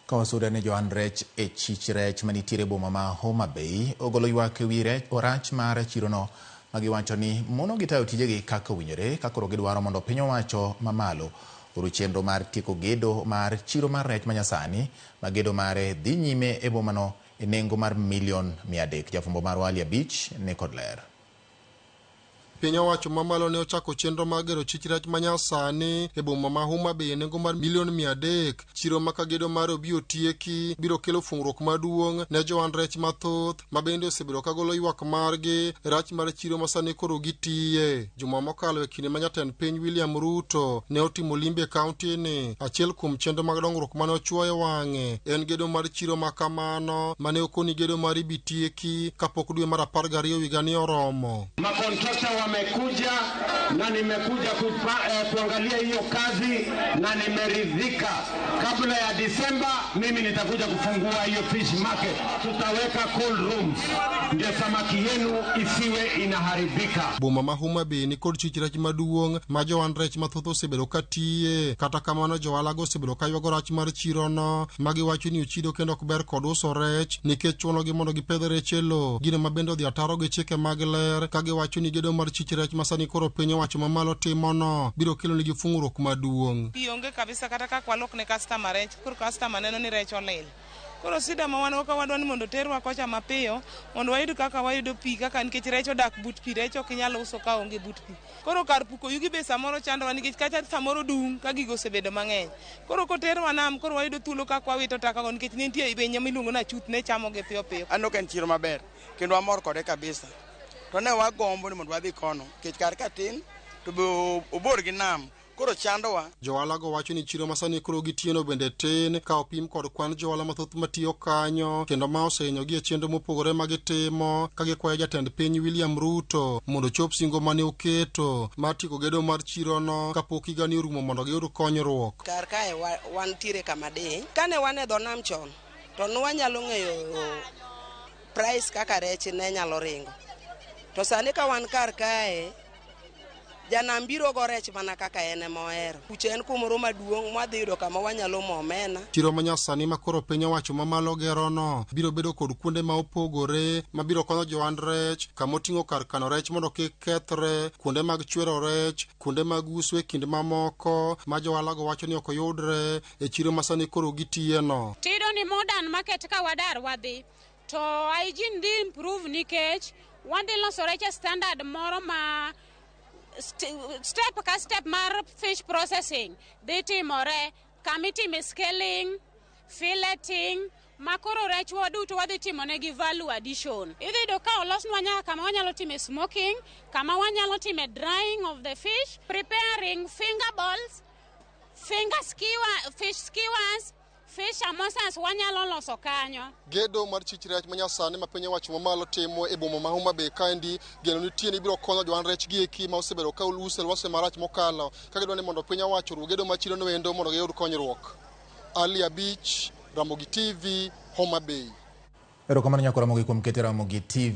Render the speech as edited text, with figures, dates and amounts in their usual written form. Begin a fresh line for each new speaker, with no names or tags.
Kawasuda ne Joan Rech e chich rech manitiere boma ma Homa Bay ogolo ywak ewi rach mar chirono magiwacho ni mono gitayo tijegi kaka owinjore ka koro gidwaro mondo piny owacho mamalo oru chenro mar tieko gedo mar chiro mar rech manyasani ma gedo mare dhi nyime e bomano e nengo mar $300,000. Jafumbo mar Walia Beach ne kod ler.
Piny owacho mamalo ne ochako chenro mar gero chich rech manyasani e boma ma Homa Bay nengo mar $300,000. Chiro ma kagedo mar obiro tieki biro kelo fungruok maduong' ne Joan Rech mathoth ma bende osebedo kagolo ywak margi rach mar chiro masani koro gitiye. Juma mokalo e kinde ma jatend piny William Ruto ne otimo limbe e kaunti ni, achiel kuom chenro mag dongruok mane ochuoyo wang'e en gedo mar chiro makamano mane okoni gedo mar ibitieki kapok dwe mar 12 higani oromo.
Wamekuja na nimekuja kuangalia hiyo kazi na nimeridhika. Kabla ya Disemba mimi nitakuja kufungua hiyo fish market. Tutaweka cold rooms ndio samaki yenu isiwe inaharibika.
Boma ma Homa Bay ni kod chich rech maduong' ma Joan Rech mathoth osebedo katiye. Kata kamano johala go osebedo kaywago rach mar chirono magiwacho ni ochido kendo ok ber kod uso rech nikech chunogi mondo gipedh rech e lo. Gino mabende odhi ataro gi chike mag ler kagiwacho ni gedo mar chich rech masani koro piny owacho mamalo timono biro kelo nigi fungruok maduong'.
Ionge kabisa kata ka kwalok ne customer rech, koro customer neno ni rech olil. Koro sida ma wan ka wadwani mondo terwa kocha mapiyo mondo wayud kaka wayudo pi kaka nikech rech odak but pi, rech ok inyalo uso ka onge but pi. Koro kar puko yugi be samoro chandowa nikech kacha samoro dung ka gigo osebedo mang'eny. Koro koterwa nam koro wayudo thuolo kaka wawito takago nikech nitie benye miluongo na chuth ne chamoge piyo piyo.
Anok en chiro maber kendo amor kode kabisa. To ne wagombo ni mondo wadhi kono kech kar ka tin to be obor gi nam koro chandowa.
Johala go wacho ni chiro masani koro gitieno bende tin ka opim kod kwan johala mathoth matiyo kanyo kendo ma osehinyo gi e chenro mopogore magitimo ka gikwayo jatend piny William Ruto mondo chop singo mane oketo mar tieko gedo mar chirono kapok higani orumo mondo giyud konyruok.
Kar kae wantiere kama di kane wan e dho nam chon to nwanyalo ng'eyo price kaka rech ne nyalo ringo. To sani ka wan kar kae janam biro go rech mana kaka ene mohero. Kuche en kumoro maduong' mwadhi yudo kama wanyalo momena.
Chiro manyasani ma koro piny owacho mamalo gerono biro bedo kod kuonde ma opogore ma biro konyo Joan Rech kama oting'o kar kano rech mondo kik kethre, kuonde mag chwero rech, kuonde mag uso e kinde mamoko ma johala go wacho ni ok oyudre e chiro masani koro gitiyeno.
Tido ni modern market ka wadar wadhi to hygiene dhi improve nikech wandi loso rech standard moro ma step ka step mar fish processing dhi timore kama itime scaling, filleting, makoro rech waduto wadhi timone gi value addition. Idhi yudo ka olosnwa nyaka kama wanyalo time smoking, kama wanyalo time drying of the fish, preparing finger balls, fish skewers, fish samosas wanyalo loso kanyo.
Gedo mar chich rech manyasani ma piny owacho mamalo timo e boma ma Homa Bay kaendi geno nitie ni biro konyo Joan Rech gi eki ma osebedo ka uluse lwase marach mokalo ka gidwa ni mondo piny owacho ru gedo machiro no endo mondo giyud konyruok. Walia Beach, Ramogi TV, Homa Bay.
Erokamano nyakora Ramogi kuom kete Ramogi TV.